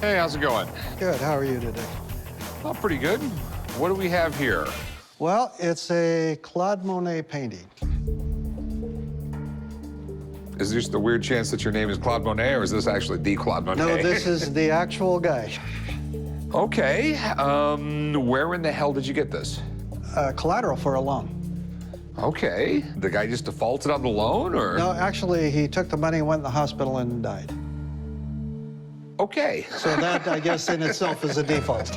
Hey, how's it going? Good. How are you today? Oh, pretty good. What do we have here? Well, it's a Claude Monet painting. Is this the weird chance that your name is Claude Monet, or is this actually the Claude Monet? No, this is the actual guy. Okay. Where in the hell did you get this? Collateral for a loan. Okay. The guy just defaulted on the loan, or? No, actually, he took the money, went in the hospital, and died. Okay. So that, I guess, in itself is a default.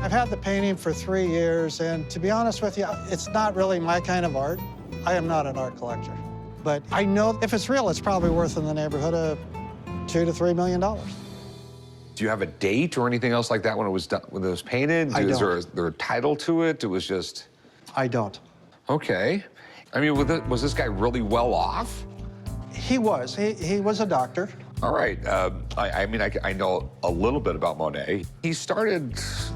I've had the painting for 3 years, and to be honest with you, it's not really my kind of art. I am not an art collector. But I know if it's real, it's probably worth in the neighborhood of $2 to $3 million. Do you have a date or anything else like that when it was done, when it was painted? I don't. Is there a title to it? It was just... I don't. Okay. I mean, was this guy really well off? He was. He was a doctor. All right. I know a little bit about Monet. He started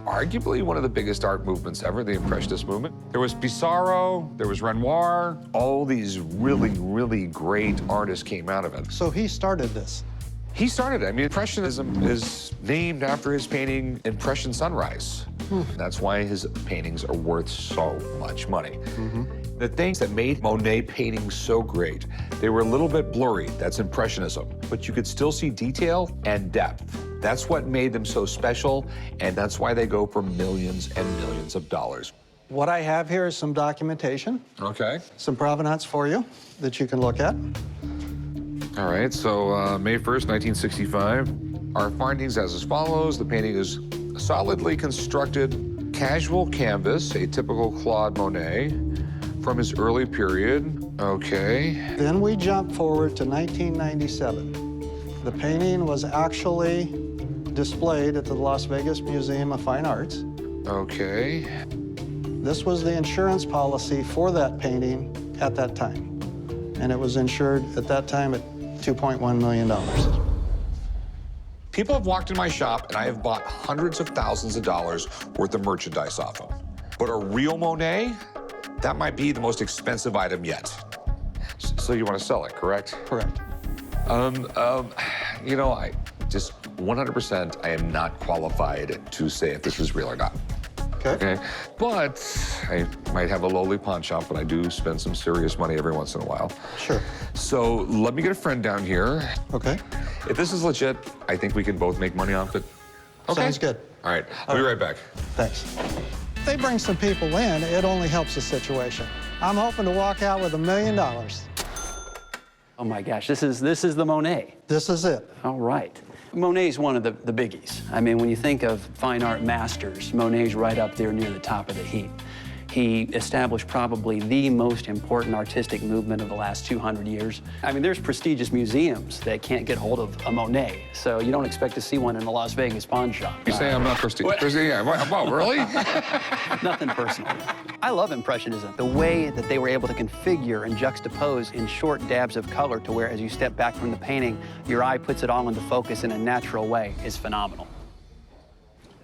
arguably one of the biggest art movements ever, the Impressionist movement. There was Pissarro, there was Renoir. All these really, really great artists came out of it. So he started this. He started it. I mean, Impressionism is named after his painting Impression Sunrise. That's why his paintings are worth so much money. The things that made Monet paintings so great, they were a little bit blurry. That's Impressionism. But you could still see detail and depth. That's what made them so special, and that's why they go for millions and millions of dollars. What I have here is some documentation, Okay. some provenance for you that you can look at. All right, so May 1st, 1965. Our findings as follows. The painting is a solidly constructed casual canvas, a typical Claude Monet from his early period. Okay. Then we jump forward to 1997. The painting was actually displayed at the Las Vegas Museum of Fine Arts. Okay. This was the insurance policy for that painting at that time. And it was insured at that time at $2.1 million. People have walked in my shop and I have bought hundreds of thousands of dollars worth of merchandise off them. But a real Monet, that might be the most expensive item yet. So you want to sell it, correct? Correct. You know, I just 100%, I am not qualified to say if this is real or not. Okay. But I might have a lowly pawn shop, but I do spend some serious money every once in a while. Sure. So let me get a friend down here. Okay. If this is legit, I think we can both make money off it. Okay. Sounds good. All right. I'll be right back. Thanks. If they bring some people in, it only helps the situation. I'm hoping to walk out with $1 million. Oh my gosh, this is the Monet. This is it. All right. Monet's one of the biggies. I mean, when you think of fine art masters, Monet's right up there near the top of the heap. He established probably the most important artistic movement of the last 200 years. I mean, there's prestigious museums that can't get hold of a Monet, so you don't expect to see one in a Las Vegas pawn shop. You say I'm not prestigious? Yeah, well, really? Nothing personal. I love Impressionism. The way that they were able to configure and juxtapose in short dabs of color to where as you step back from the painting, your eye puts it all into focus in a natural way is phenomenal.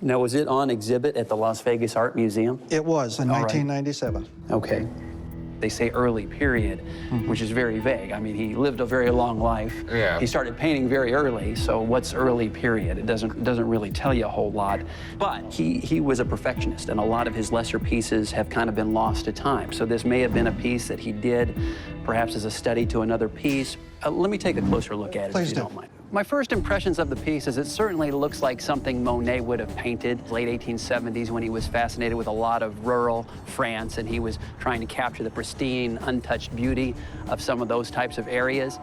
Now, was it on exhibit at the Las Vegas Art Museum? It was in All right. 1997. Okay. They say early period, which is very vague. I mean, he lived a very long life. Yeah. He started painting very early, so what's early period? It doesn't really tell you a whole lot. But he was a perfectionist, and a lot of his lesser pieces have kind of been lost to time. So this may have been a piece that he did, perhaps as a study to another piece. Let me take a closer look at it, Please if you do. don't mind. My first impressions of the piece is it certainly looks like something Monet would have painted late 1870s when he was fascinated with a lot of rural France and he was trying to capture the pristine, untouched beauty of some of those types of areas.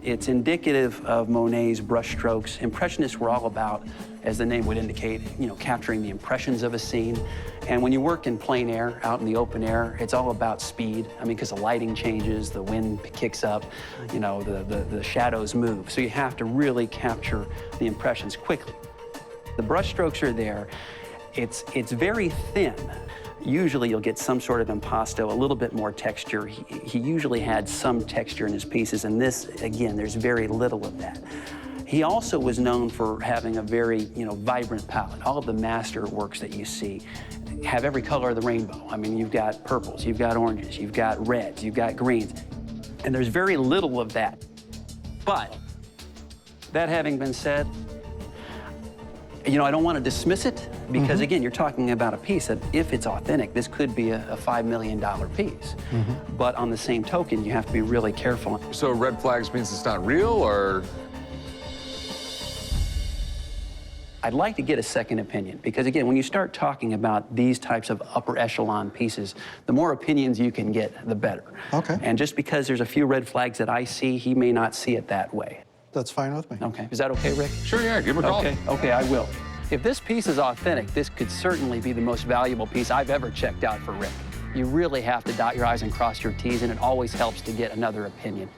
It's indicative of Monet's brushstrokes. Impressionists were all about, as the name would indicate, capturing the impressions of a scene. And when you work in plein air, out in the open air, it's all about speed. I mean, because the lighting changes, the wind kicks up, the shadows move. So you have to really capture the impressions quickly. The brushstrokes are there. It's very thin. Usually you'll get some sort of impasto, a little bit more texture. He usually had some texture in his pieces, and this, again, there's very little of that. He also was known for having a very, vibrant palette. All of the master works that you see have every color of the rainbow. I mean, you've got purples, you've got oranges, you've got reds, you've got greens, and there's very little of that. But that having been said, You know, I don't want to dismiss it because, again, you're talking about a piece that, if it's authentic, this could be a $5 million piece. But on the same token, you have to be really careful. So red flags means it's not real, or? I'd like to get a second opinion because, again, when you start talking about these types of upper echelon pieces, the more opinions you can get, the better. Okay. And just because there's a few red flags that I see, he may not see it that way. That's fine with me. Okay. Is that okay, Rick? Sure, yeah, give him a call. Okay, I will. If this piece is authentic, this could certainly be the most valuable piece I've ever checked out for Rick. You really have to dot your I's and cross your T's, and it always helps to get another opinion.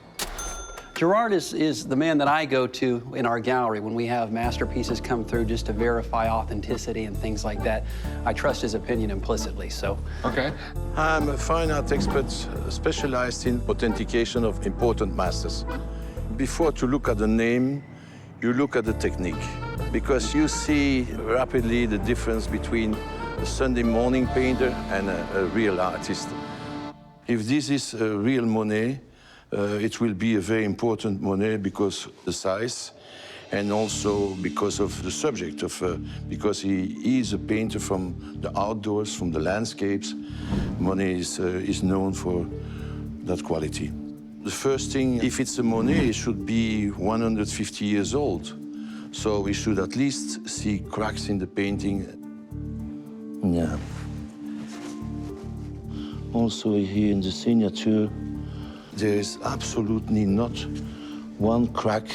Gerard is the man that I go to in our gallery when we have masterpieces come through just to verify authenticity and things like that. I trust his opinion implicitly, so. Okay. I'm a fine art expert specialized in authentication of important masters. Before to look at the name, you look at the technique, because you see rapidly the difference between a Sunday morning painter and a real artist. If this is a real Monet, it will be a very important Monet because of the size and also because of the subject, because he is a painter from the outdoors, from the landscapes. Monet is known for that quality. The first thing, if it's a Monet, it should be 150 years old. So we should at least see cracks in the painting. Yeah. Also here in the signature, there is absolutely not one crack.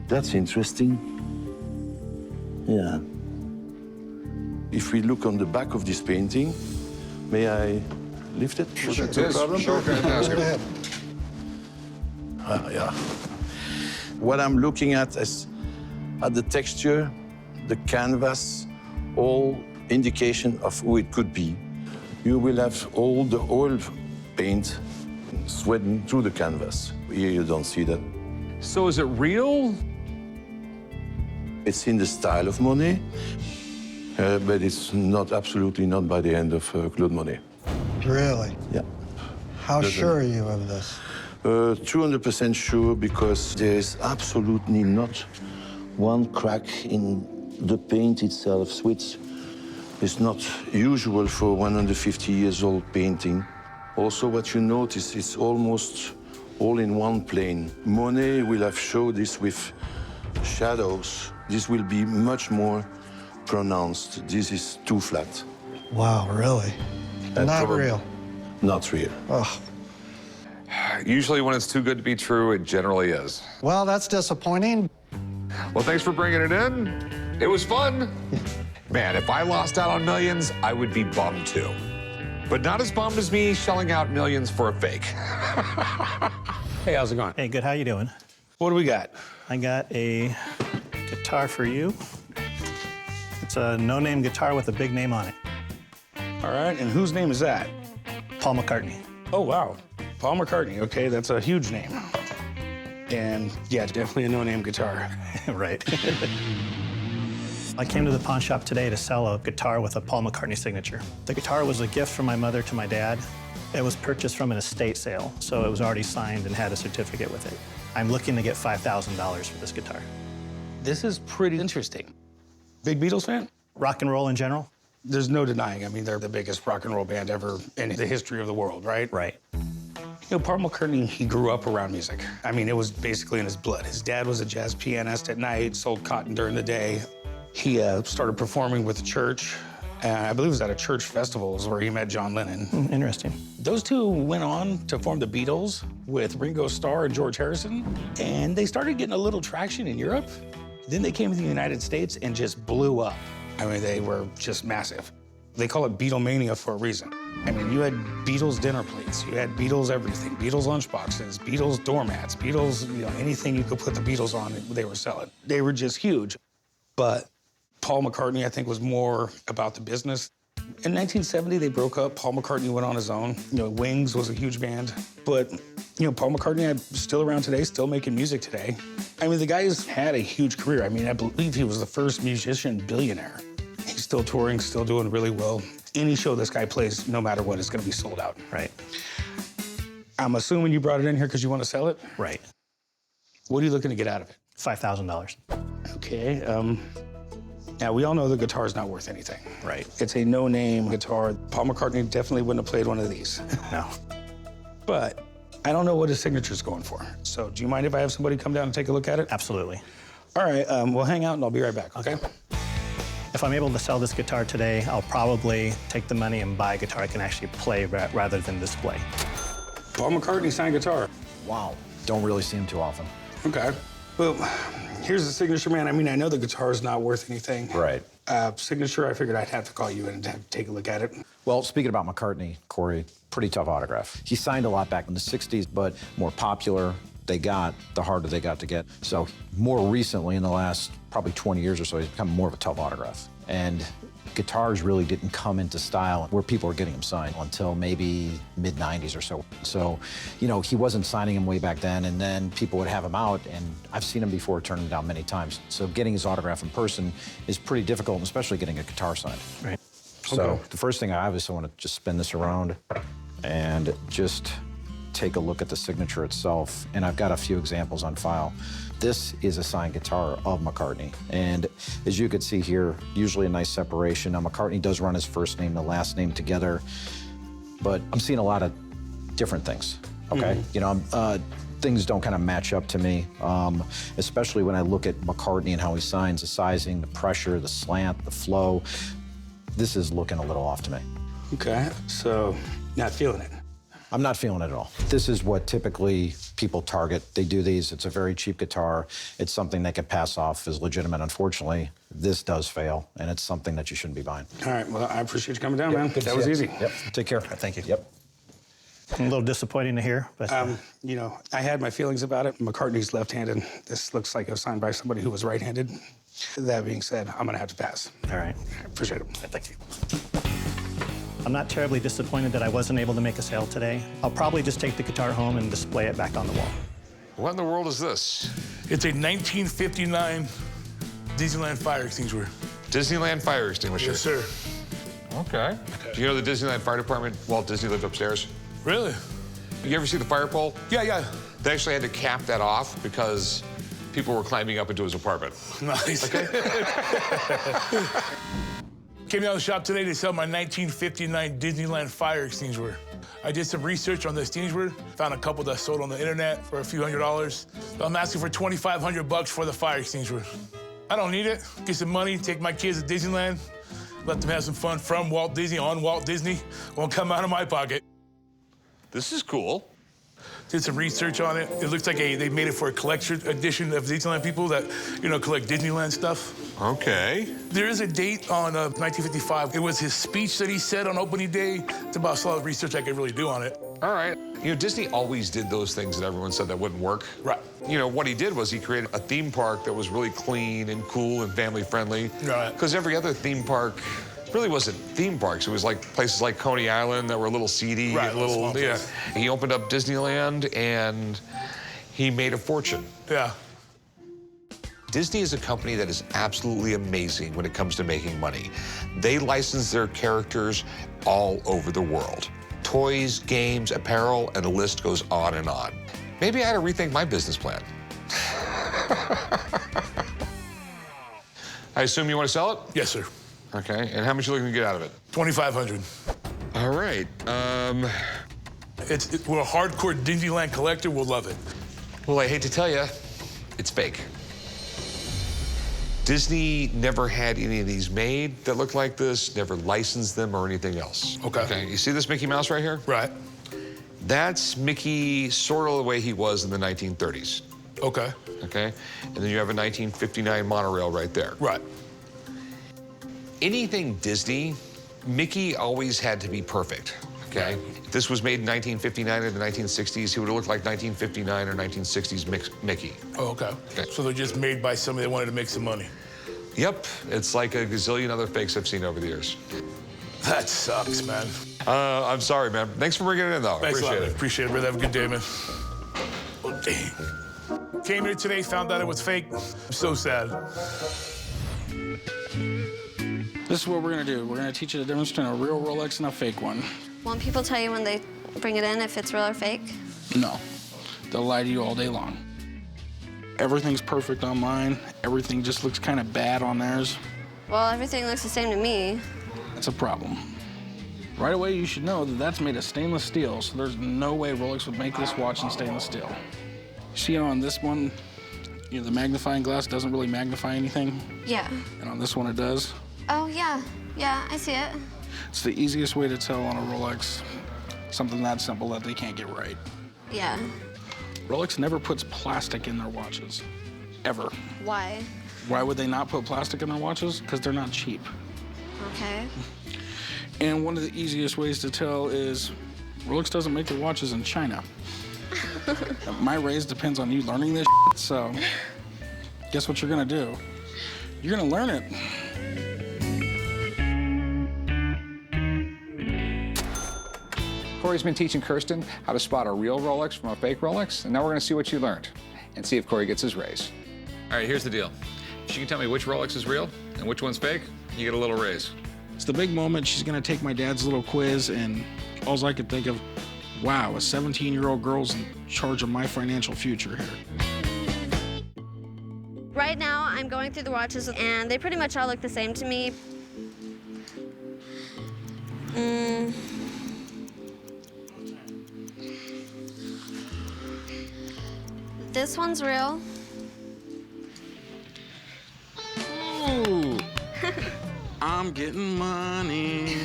That's interesting. Yeah. If we look on the back of this painting, may I lift it? Sure, That's no problem? Sure, go ahead. Yeah. What I'm looking at is at the texture, the canvas, all indication of who it could be. You will have all the oil paint sweating through the canvas. Here you don't see that. So is it real? It's in the style of Monet, but it's not absolutely not by the end of Claude Monet. Really? Yeah. How sure are you of this? 200% sure, because there is absolutely not one crack in the paint itself, which is not usual for 150 years old painting. Also, what you notice is almost all in one plane. Monet will have showed this with shadows. This will be much more pronounced. This is too flat. Wow, really? And Not probably real. Not real. Oh. Usually when it's too good to be true, it generally is. Well, that's disappointing. Well, thanks for bringing it in. It was fun. Man, if I lost out on millions, I would be bummed too. But not as bummed as me shelling out millions for a fake. Hey, how's it going? Hey, good. How you doing? What do we got? I got a guitar for you. It's a no-name guitar with a big name on it. All right, and whose name is that? Paul McCartney. Oh, wow. Paul McCartney. Okay, that's a huge name. And yeah, definitely a no-name guitar. Right. I came to the pawn shop today to sell a guitar with a Paul McCartney signature. The guitar was a gift from my mother to my dad. It was purchased from an estate sale, so it was already signed and had a certificate with it. I'm looking to get $5,000 for this guitar. This is pretty interesting. Big Beatles fan? Rock and roll in general? There's no denying. I mean, they're the biggest rock and roll band ever in the history of the world, right? Right. You know, Paul McCartney, he grew up around music. I mean, it was basically in his blood. His dad was a jazz pianist at night, sold cotton during the day. He started performing with the church. I believe it was at a church festival where he met John Lennon. Interesting. Those two went on to form the Beatles with Ringo Starr and George Harrison, and they started getting a little traction in Europe. Then they came to the United States and just blew up. I mean, they were just massive. They call it Beatlemania for a reason. I mean, you had Beatles dinner plates, you had Beatles everything, Beatles lunchboxes, Beatles doormats, Beatles, you know, anything you could put the Beatles on, they were selling. They were just huge. But Paul McCartney, I think, was more about the business. In 1970, they broke up. Paul McCartney went on his own. You know, Wings was a huge band. But, you know, Paul McCartney is still around today, still making music today. I mean, the guy's had a huge career. I mean, I believe he was the first musician billionaire. He's still touring, still doing really well. Any show this guy plays, no matter what, is going to be sold out. Right. I'm assuming you brought it in here because you want to sell it? Now, we all know the guitar's not worth anything. Right. It's a no-name guitar. Paul McCartney definitely wouldn't have played one of these. No. But I don't know what his signature's going for. So do you mind if I have somebody come down and take a look at it? Absolutely. All right, we'll hang out and I'll be right back, okay? If I'm able to sell this guitar today, I'll probably take the money and buy a guitar I can actually play rather than display. Paul McCartney-signed guitar. Wow. Don't really see him too often. Okay. Well, here's the signature, man. I mean, I know the guitar's not worth anything. Right. Signature, I figured I'd have to call you in and have to take a look at it. Well, speaking about McCartney, Corey, pretty tough autograph. He signed a lot back in the 60s, but more popular they got, the harder they got to get. So more recently, in the last probably 20 years or so, he's become more of a tough autograph. And guitars really didn't come into style where people are getting them signed until maybe mid-90s or so. So, you know, he wasn't signing them way back then, and then people would have him out, and I've seen him before turn him down many times. So getting his autograph in person is pretty difficult, and especially getting a guitar signed. Right. So the first thing I obviously want to just spin this around and just take a look at the signature itself, and I've got a few examples on file. This is a signed guitar of McCartney, and as you can see here, usually a nice separation. Now, McCartney does run his first name and the last name together, but I'm seeing a lot of different things, okay? You know, things don't kind of match up to me, especially when I look at McCartney and how he signs, the sizing, the pressure, the slant, the flow. This is looking a little off to me. Okay, so not feeling it. I'm not feeling it at all. This is what typically people target. They do these. It's a very cheap guitar. It's something they could pass off as legitimate. Unfortunately, this does fail, and it's something that you shouldn't be buying. All right, well, I appreciate you coming down, man. Good to That see was you. easy. Yep. Take care. Thank you. Yep. A little disappointing to hear, but You know, I had my feelings about it. McCartney's left-handed. This looks like it was signed by somebody who was right-handed. That being said, I'm gonna have to pass. all right. I appreciate it. Thank you. I'm not terribly disappointed that I wasn't able to make a sale today. I'll probably just take the guitar home and display it back on the wall. What in the world is this? It's a 1959 Disneyland fire extinguisher. Disneyland fire extinguisher. Yes, sir. Okay. Do you know the Disneyland Fire Department, Walt Disney lived upstairs? Really? You ever see the fire pole? Yeah. They actually had to cap that off because people were climbing up into his apartment. Nice. Okay. Came down to the shop today to sell my 1959 Disneyland fire extinguisher. I did some research on the extinguisher, found a couple that sold on the internet for a few $100s. So I'm asking for $2,500 for the fire extinguisher. I don't need it. Get some money, take my kids to Disneyland, let them have some fun from Walt Disney, on Walt Disney. Won't come out of my pocket. This is cool. Did some research on it. It looks like they made it for a collection edition of Disneyland people that, you know, collect Disneyland stuff. Okay. There is a date on 1955. It was his speech that he said on opening day. It's about as lot of research I could really do on it. All right. You know, Disney always did those things that everyone said that wouldn't work. Right. You know, what he did was he created a theme park that was really clean and cool and family friendly. Right. Because every other theme park really wasn't theme parks. It was like places like Coney Island that were a little seedy. Right, and little, small yeah. place. He opened up Disneyland and he made a fortune. Yeah. Disney is a company that is absolutely amazing when it comes to making money. They license their characters all over the world. Toys, games, apparel, and the list goes on and on. Maybe I ought to rethink my business plan. I assume you want to sell it? Yes, sir. Okay, and how much are you looking to get out of it? $2,500. All right, We're a hardcore Disneyland collector. We'll love it. well, I hate to tell you, it's fake. Disney never had any of these made that look like this, never licensed them or anything else. Okay. You see this Mickey Mouse right here? Right. That's Mickey sort of the way he was in the 1930s. Okay. Okay? And then you have a 1959 monorail right there. Right. Anything Disney, Mickey always had to be perfect. Okay? If this was made in 1959 or the 1960s, he would have looked like 1959 or 1960s Mickey. Oh, okay. So they're just made by somebody that wanted to make some money. Yep, it's like a gazillion other fakes I've seen over the years. That sucks, man. I'm sorry, man. Thanks for bringing it in, though. Thanks a lot, Appreciate man. it. Appreciate it, brother. Have a good day, man. Oh, dang. Came here today, found out it was fake. I'm so sad. This is what we're gonna do. We're gonna teach you the difference between a real Rolex and a fake one. Won't people tell you when they bring it in if it's real or fake? No, they'll lie to you all day long. Everything's perfect on mine. Everything just looks kind of bad on theirs. Well, everything looks the same to me. That's a problem. Right away, you should know that that's made of stainless steel, so there's no way Rolex would make this watch in stainless steel. See on this one, you know, the magnifying glass doesn't really magnify anything. Yeah. And on this one, it does. Oh, yeah. Yeah, I see it. It's the easiest way to tell on a Rolex something that simple that they can't get right. Yeah. Rolex never puts plastic in their watches, ever. Why? Why would they not put plastic in their watches? Because they're not cheap. Okay. And one of the easiest ways to tell is Rolex doesn't make their watches in China. My raise depends on you learning this shit, so guess what you're gonna do? You're gonna learn it. Corey's been teaching Kirsten how to spot a real Rolex from a fake Rolex, and now we're going to see what you learned and see if Corey gets his raise. All right, here's the deal. If you can tell me which Rolex is real and which one's fake, you get a little raise. It's the big moment. She's gonna take my dad's little quiz, and all I could think of, wow, a 17-year-old girl's in charge of my financial future here. Right now, I'm going through the watches, and they pretty much all look the same to me. This one's real. Ooh, I'm getting money.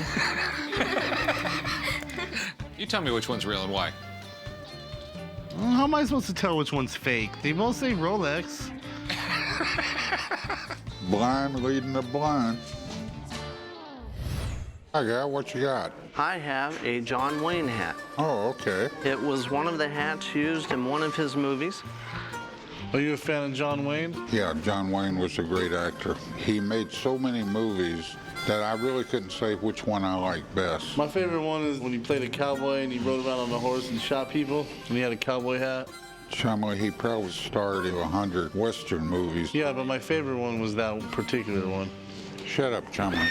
You tell me which one's real and why. Well, how am I supposed to tell which one's fake? They both say Rolex. Blind leading the blind. Hi, guy, what you got? I have a John Wayne hat. Oh, okay. It was one of the hats used in one of his movies. Are you a fan of John Wayne? Yeah, John Wayne was a great actor. He made so many movies that I really couldn't say which one I liked best. My favorite one is when he played a cowboy and he rode around on a horse and shot people, and he had a cowboy hat. Chumley, he probably starred in 100 Western movies. Yeah, but my favorite one was that particular one. Shut up, Chumley.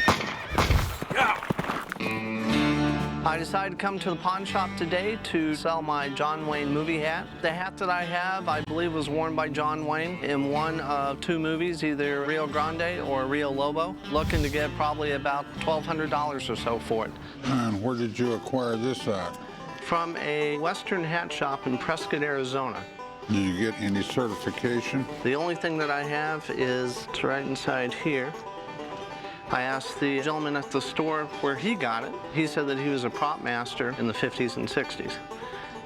I decided to come to the pawn shop today to sell my John Wayne movie hat. The hat that I have, I believe, was worn by John Wayne in one of two movies, either Rio Grande or Rio Lobo. Looking to get probably about $1,200 or so for it. And where did you acquire this at? From a Western hat shop in Prescott, Arizona. Did you get any certification? The only thing that I have is it's right inside here. I asked the gentleman at the store where he got it. He said that he was a prop master in the 50s and 60s.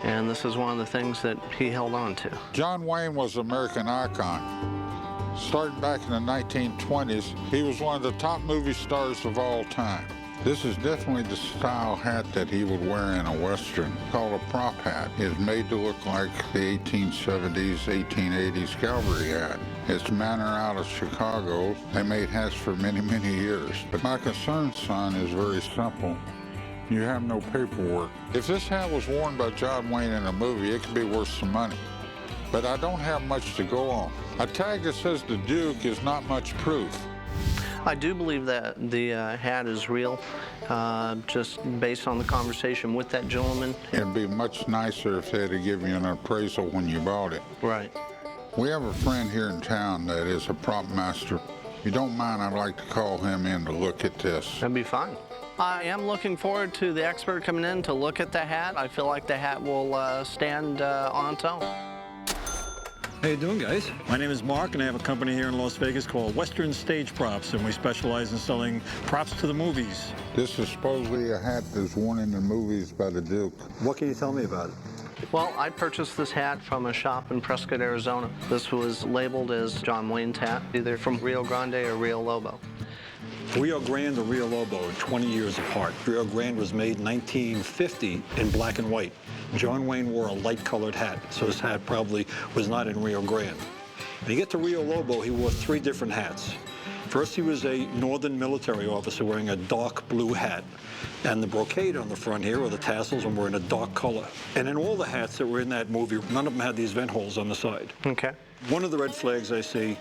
And this is one of the things that he held on to. John Wayne was an American icon. Starting back in the 1920s, he was one of the top movie stars of all time. This is definitely the style hat that he would wear in a Western, called a prop hat. It's made to look like the 1870s, 1880s cavalry hat. It's manner out of Chicago. They made hats for many, many years. But my concern, son, is very simple. You have no paperwork. If this hat was worn by John Wayne in a movie, it could be worth some money. But I don't have much to go on. A tag that says the Duke is not much proof. I do believe that the hat is real, just based on the conversation with that gentleman. It'd be much nicer if they had to give you an appraisal when you bought it. Right. We have a friend here in town that is a prop master. If you don't mind, I'd like to call him in to look at this. That'd be fine. I am looking forward to the expert coming in to look at the hat. I feel like the hat will stand on its own. How you doing, guys? My name is Mark, and I have a company here in Las Vegas called Western Stage Props, and we specialize in selling props to the movies. This is supposedly a hat that's worn in the movies by the Duke. What can you tell me about it? Well, I purchased this hat from a shop in Prescott, Arizona. This was labeled as John Wayne's hat, either from Rio Grande or Rio Lobo. Rio Grande and Rio Lobo are 20 years apart. Rio Grande was made in 1950 in black and white. John Wayne wore a light-colored hat, so his hat probably was not in Rio Grande. When you get to Rio Lobo, he wore 3 different hats. First, he was a Northern military officer wearing a dark blue hat. And the brocade on the front here, or the tassels, were in a dark color. And in all the hats that were in that movie, none of them had these vent holes on the side. Okay. One of the red flags I see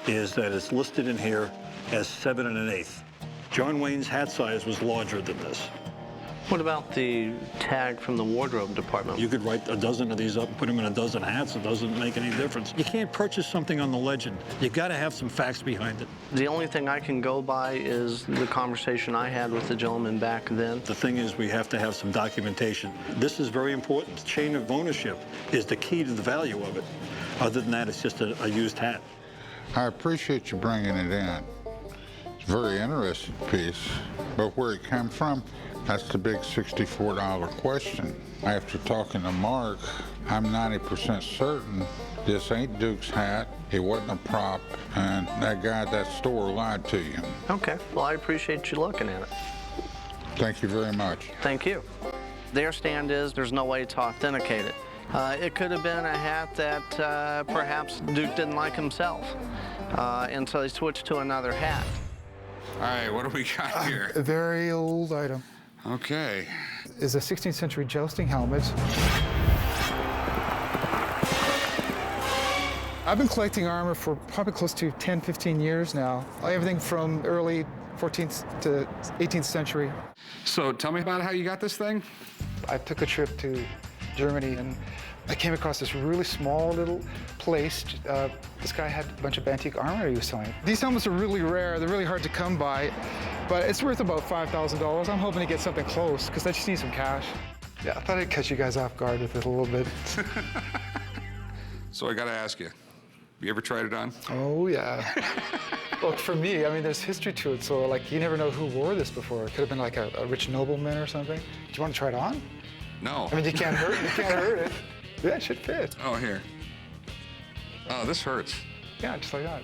is that it's listed in here as 7 1/8. John Wayne's hat size was larger than this. What about the tag from the wardrobe department? You could write a dozen of these up and put them in a dozen hats. It doesn't make any difference. You can't purchase something on the legend. You got to have some facts behind it. The only thing I can go by is the conversation I had with the gentleman back then. The thing is, we have to have some documentation. This is very important. The chain of ownership is the key to the value of it. Other than that, it's just a used hat. I appreciate you bringing it in. It's a very interesting piece, but where it came from, that's the big $64 question. After talking to Mark, I'm 90% certain this ain't Duke's hat. It wasn't a prop, and that guy at that store lied to you. Okay, well, I appreciate you looking at it. Thank you very much. Thank you. Their stand is there's no way to authenticate it. It could have been a hat that perhaps Duke didn't like himself, and so he switched to another hat. All right, what do we got here? A very old item. Okay. Is a 16th century jousting helmet. I've been collecting armor for probably close to 10, 15 years now. Everything from early 14th to 18th century. So tell me about how you got this thing. I took a trip to Germany and I came across this really small little place. This guy had a bunch of antique armor he was selling. These helmets are really rare. They're really hard to come by, but it's worth about $5,000. I'm hoping to get something close because I just need some cash. Yeah, I thought I'd catch you guys off guard with it a little bit. So I got to ask you, you ever tried it on? Oh, yeah. Look, for me, I mean, there's history to it, so like you never know who wore this before. It could have been like a rich nobleman or something. Do you want to try it on? No. I mean, you can't hurt it. Yeah, it should fit. Oh, here. Oh, this hurts. Yeah, just like that.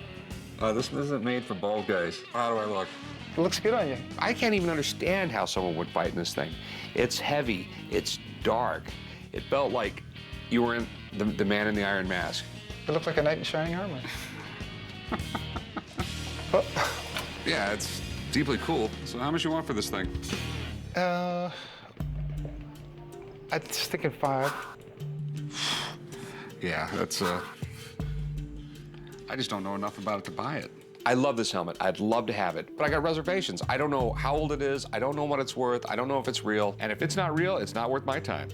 This isn't made for bald guys. How do I look? It looks good on you. I can't even understand how someone would fight in this thing. It's heavy, it's dark. It felt like you were in the Man in the Iron Mask. It looked like a knight in shining armor. Oh. Yeah, it's deeply cool. So how much you want for this thing? I was thinking 5. Yeah, that's I just don't know enough about it to buy it. I love this helmet. I'd love to have it, but I got reservations. I don't know how old it is. I don't know what it's worth. I don't know if it's real. And if it's not real, it's not worth my time.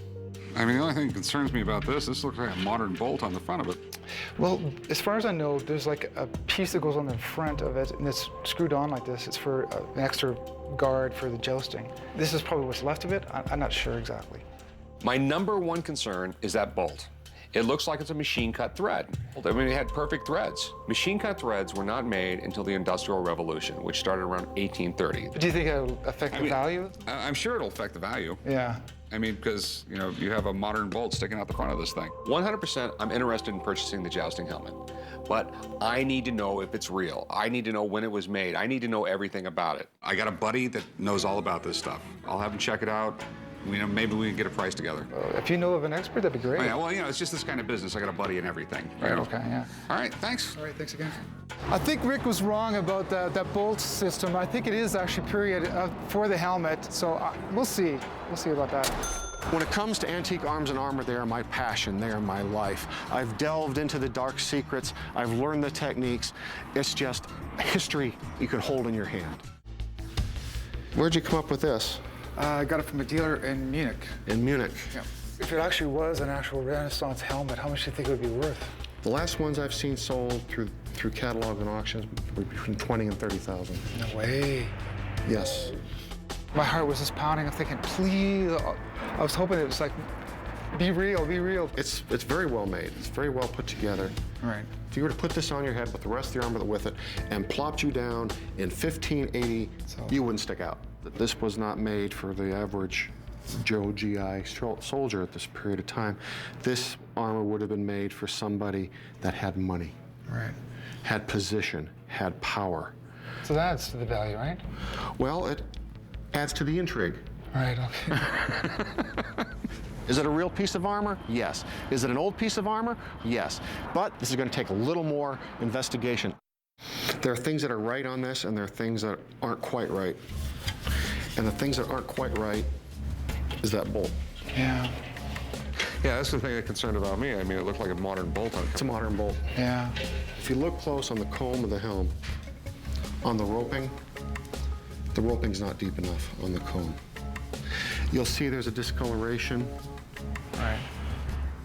I mean, the only thing that concerns me about this looks like a modern bolt on the front of it. Well, as far as I know, there's like a piece that goes on the front of it, and it's screwed on like this. It's for an extra guard for the jousting. This is probably what's left of it. I'm not sure exactly. My #1 concern is that bolt. It looks like it's a machine-cut thread. I mean, it had perfect threads. Machine-cut threads were not made until the Industrial Revolution, which started around 1830. Do you think it'll affect the value? I'm sure it'll affect the value. Yeah. I mean, because, you know, you have a modern bolt sticking out the front of this thing. 100% I'm interested in purchasing the jousting helmet, but I need to know if it's real. I need to know when it was made. I need to know everything about it. I got a buddy that knows all about this stuff. I'll have him check it out. You know, maybe we can get a price together. If you know of an expert, that'd be great. Oh, yeah, well, you know, it's just this kind of business. I got a buddy and everything. Right? Okay, yeah. All right, thanks. All right, thanks again. I think Rick was wrong about that bolt system. I think it is actually period for the helmet, so we'll see. We'll see about that. When it comes to antique arms and armor, they are my passion, they are my life. I've delved into the dark secrets, I've learned the techniques. It's just history you can hold in your hand. Where'd you come up with this? I got it from a dealer in Munich. In Munich? Yeah. If it actually was an actual Renaissance helmet, how much do you think it would be worth? The last ones I've seen sold through catalog and auctions were between 20 and 30,000. No way. Yes. My heart was just pounding. I'm thinking, please. I was hoping it was like, be real, be real. It's very well made. It's very well put together. All right. If you were to put this on your head with the rest of the armor with it and plopped you down in 1580, you wouldn't stick out. This was not made for the average Joe GI soldier at this period of time. This armor would have been made for somebody that had money. Right. Had position, had power. So that's the value, right? Well, it adds to the intrigue. Right, okay. Is it a real piece of armor? Yes. Is it an old piece of armor? Yes. But this is going to take a little more investigation. There are things that are right on this, and there are things that aren't quite right. And the things that aren't quite right is that bolt. Yeah. Yeah, that's the thing that concerned about me. I mean, it looked like a modern bolt on it. It's a modern bolt. Yeah. If you look close on the comb of the helm, on the roping's not deep enough on the comb. You'll see there's a discoloration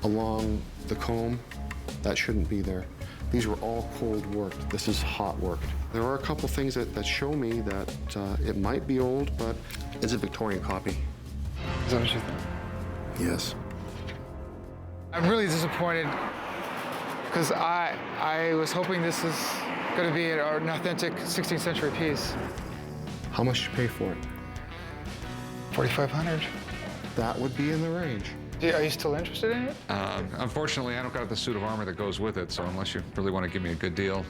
along the comb. That shouldn't be there. These were all cold worked. This is hot worked. There are a couple things that show me that it might be old, but it's a Victorian copy. Is that what you think? Yes. I'm really disappointed because I was hoping this is going to be an authentic 16th century piece. How much did you pay for it? $4,500. That would be in the range. Are you still interested in it? Unfortunately, I don't got the suit of armor that goes with it, so unless you really want to give me a good deal,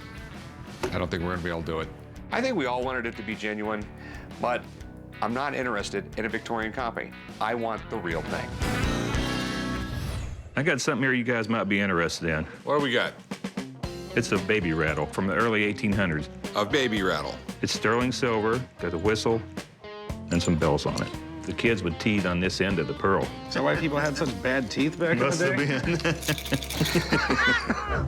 I don't think we're going to be able to do it. I think we all wanted it to be genuine, but I'm not interested in a Victorian copy. I want the real thing. I got something here you guys might be interested in. What do we got? It's a baby rattle from the early 1800s. A baby rattle. It's sterling silver, got a whistle, and some bells on it. The kids would teeth on this end of the pearl. Is that why people had such bad teeth back Must in the day? have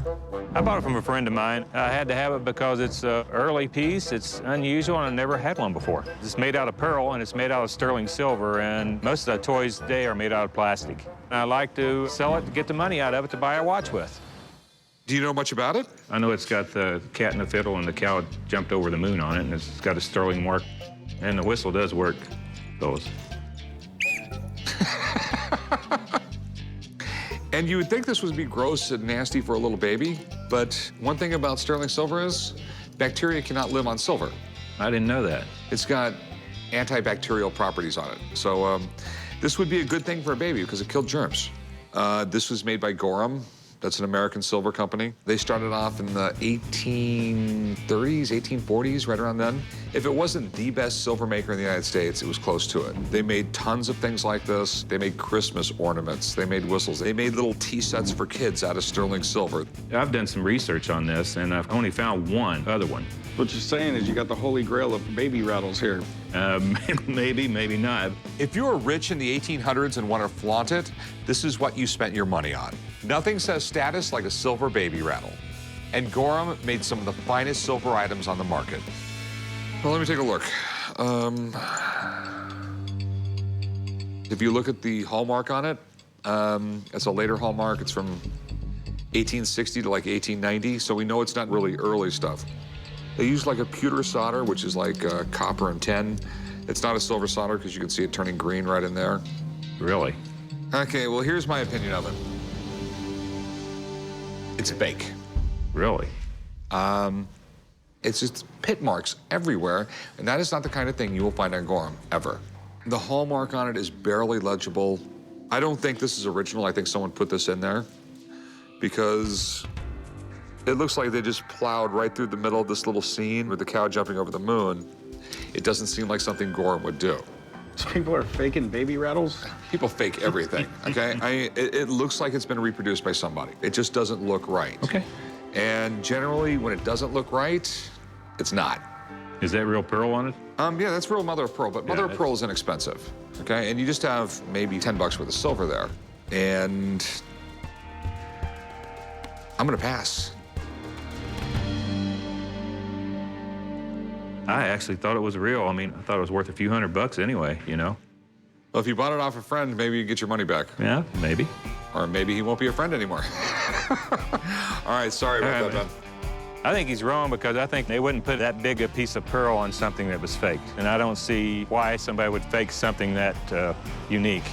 been. I bought it from a friend of mine. I had to have it because it's an early piece. It's unusual, and I never had one before. It's made out of pearl, and it's made out of sterling silver, and most of the toys today are made out of plastic. I like to sell it to get the money out of it to buy a watch with. Do you know much about it? I know it's got the cat and the fiddle, and the cow jumped over the moon on it, and it's got a sterling mark. And the whistle does work, those. And you would think this would be gross and nasty for a little baby, but one thing about sterling silver is bacteria cannot live on silver. I didn't know that. It's got antibacterial properties on it. So this would be a good thing for a baby because it killed germs. This was made by Gorham. That's an American silver company. They started off in the 1830s, 1840s, right around then. If it wasn't the best silver maker in the United States, it was close to it. They made tons of things like this. They made Christmas ornaments. They made whistles. They made little tea sets for kids out of sterling silver. I've done some research on this, and I've only found one other one. What you're saying is you got the holy grail of baby rattles here. Maybe, maybe not. If you were rich in the 1800s and want to flaunt it, this is what you spent your money on. Nothing says status like a silver baby rattle. And Gorham made some of the finest silver items on the market. Well, let me take a look. If you look at the hallmark on it, it's a later hallmark. It's from 1860 to like 1890, so we know it's not really early stuff. They use like a pewter solder, which is like copper and tin. It's not a silver solder because you can see it turning green right in there. Really? Okay, well, here's my opinion of it. It's fake. Really? It's just pit marks everywhere, and that is not the kind of thing you will find on Gorham, ever. The hallmark on it is barely legible. I don't think this is original. I think someone put this in there because it looks like they just plowed right through the middle of this little scene with the cow jumping over the moon. It doesn't seem like something Gorham would do. So people are faking baby rattles? People fake everything, okay? It looks like it's been reproduced by somebody. It just doesn't look right. Okay. And generally, when it doesn't look right, it's not. Is that real pearl on it? Yeah, that's real mother of pearl, but mother of pearl is inexpensive, okay? And you just have maybe 10 bucks worth of silver there. And I'm gonna pass. I actually thought it was real. I mean, I thought it was worth a few $100 anyway, you know? Well, if you bought it off a friend, maybe you get your money back. Yeah, maybe. Or maybe he won't be a friend anymore. All right, sorry about that, Ben. I think he's wrong because I think they wouldn't put that big a piece of pearl on something that was faked. And I don't see why somebody would fake something that unique.